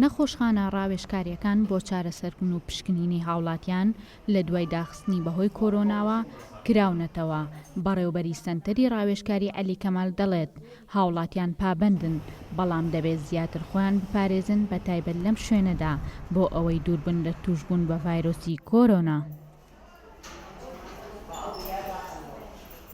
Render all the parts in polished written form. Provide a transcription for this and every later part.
نەخۆشخانە ڕاوێژکاریەکان بۆ چارەسەرکردن و پشکنینی هاوڵاتیان لە دوای داخستنی بەهۆی کۆرۆناوە کراونەتەوە. بەڕێوەبەری سەنتەری ڕاوێژکاری عەلی کەمال دەڵێت هاوڵاتیان پابەندن، بەڵام دەبێت زیاتر خۆیان بپارێزن بە تایبەت لەم شوێنەدا بۆ ئەوەی دووربن لە توشبوون بە ڤایرۆسی کۆرۆنا.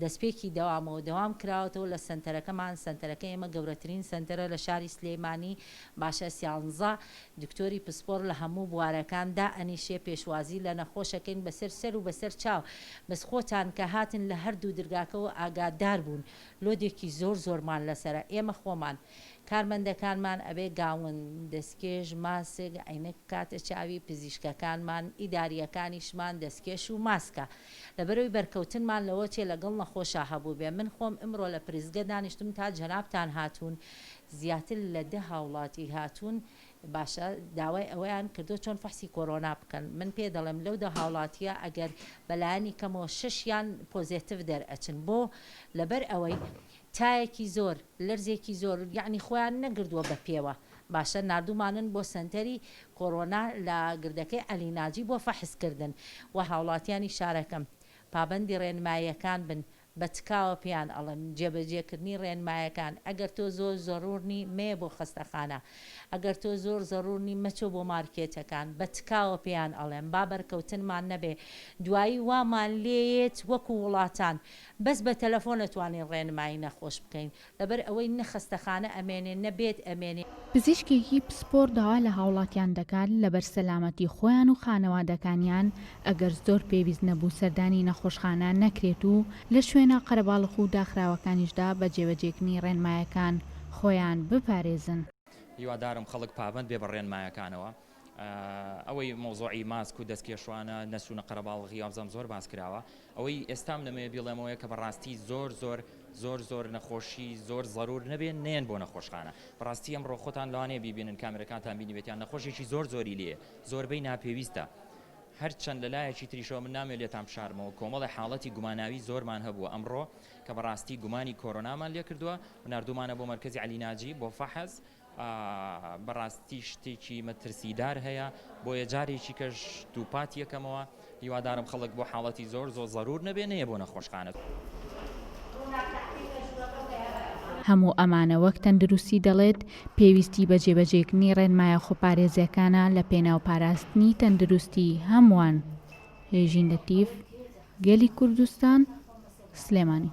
دەستپێکی دەوامەوە دەوام کراوەتەوە لە سنتەرەکەمان. سنتەرەکە ئێمە گەورەترین سنتەرە لە شاری سلێمانی، باشە 11 دکتۆری پسپۆر لە هەموو بوارەکاندا ئەنیشێ پێشوازی لە نەخۆشەکەین بەسەر سەر و بەسەر چاو. بەس خۆتان کە هاتن لە هەردوو دەرگاکەوە ئاگادار بوون، لۆدێکی زۆرمان لەسرە. ئێمە خۆمان کارمەندەکانمان ئەبێ گاون، دەستکێژ، ماسک، عینک کاتە چاوی، پزیشکەکانمان، ئیداریەکانیشمان دەستکێش و ماسکە. لەبەرەوەی بەرکەوتنمان لەوە چێ لەگەڵ نەخۆشە هەبوو بێ. من خۆم ئمڕۆ لە پرزگە دانیشتم تا جەنابتان هاتوون، زیاتر لە 10 هاوڵاتی هاتوون، باشە داوای ئەوەیان کردو چۆن فەحسی کۆرۆنا بکەن. من پێ دەڵێم لەو 10 هاوڵاتیە ئەگەر بەلایانی کەمەوە 6یان پۆزیتیڤ دەرئەچن، بۆ لەبەر ئەوەی تایەکی زۆر، لەرزێکی زۆر، یعنی خۆیان نەگردووە بە پێوە. باشە نردومانن بۆ سنتەری کۆرۆنا لە گردەکەی عەلی ناجی بۆ فەحسکردن و هاوڵاتیانی شارەکەم پابەندی ڕێنماییەکان بن، بە تکاوە پێیان ئەڵێن جێبەجێکردنی ڕێنماییەکان. ئەگەر تۆ زۆر زەڕورنی مێ بۆ خەستەخانە، ئەگەر تۆ زۆر زەڕورنی مەچۆ بۆ مارکێتەکان، بە تکاوە پێیان ئەڵێن با بەرکەوتنمان نەبێ. دوایی وامان لێیت وەکو وڵاتان بەس بە تەلەفۆن نەتوانین ڕێنمایی نەخۆش بکەین، لەبەر ئەوەی نەخەستەخانە ئەمێنێ نەبێت ئەمێنێ. پزیشکێکی پسپۆر داوا لە هاوڵاتیان دەکات لەبەر سەلامەتی خۆیان و خانەوادەکانیان ئەگەر زۆر پێویست نەبوو سەردانی نەخۆشخانە نەکرێت و لە شوێنە قەرەباڵغ و داخراوەکانیشدا بە جێبەجێکردنی ڕێنمایەکان خۆیان بپارێزن. هیوادارم خەڵک پابەند بێ بە ڕێنمایەکانەوە. ئەوەی مۆزۆعی ماسک و دەستکێشوانە نەسوونە قەرەباڵغی ئازام زۆر باس کراوە. ئەوەی ئێستام لەمێ بیڵێمەوەیە کە بەڕاستی زۆر نەخۆشی زۆر زەرور نەبێن نێن بۆ نەخۆشخانە. بەڕاستی ئەمڕۆ خۆتان لەوانەیە بیبینن کامێرەکانتان بینیبێتیان نەخۆشێکی زۆری لێ، زۆربەی ناپێویستە. هەرچەند لەلایەکی تریشەوە من نامێت لێتان بشارمەوە کۆمەڵی حاڵەتی گوماناوی زۆرمان هەبووە ئەمڕۆ کە بەڕاستی گومانی کۆرۆنامان لێ کردووە و نردومانە بۆ مەرکەزی عەلی ناجی بۆ فەحز. بەڕاستی شتێکی مەترسیدار هەیە، بۆیە جارێکی کەش دووپات یەکەمەوە هیوادارم خەڵک بۆ حاڵەتی زۆر زەرور نەبێنەیە بۆ نەخۆشخانە. هەموو ئەمانە وەک تەندروستی دەڵێت پێویستی بە جێبەجێکردنی ڕێنمایە خۆپارێزیەکانە لە پێناو پاراستنی تەندروستی هەمووان. هێژین لەتیف، گەلی کوردستان، سلێمانی.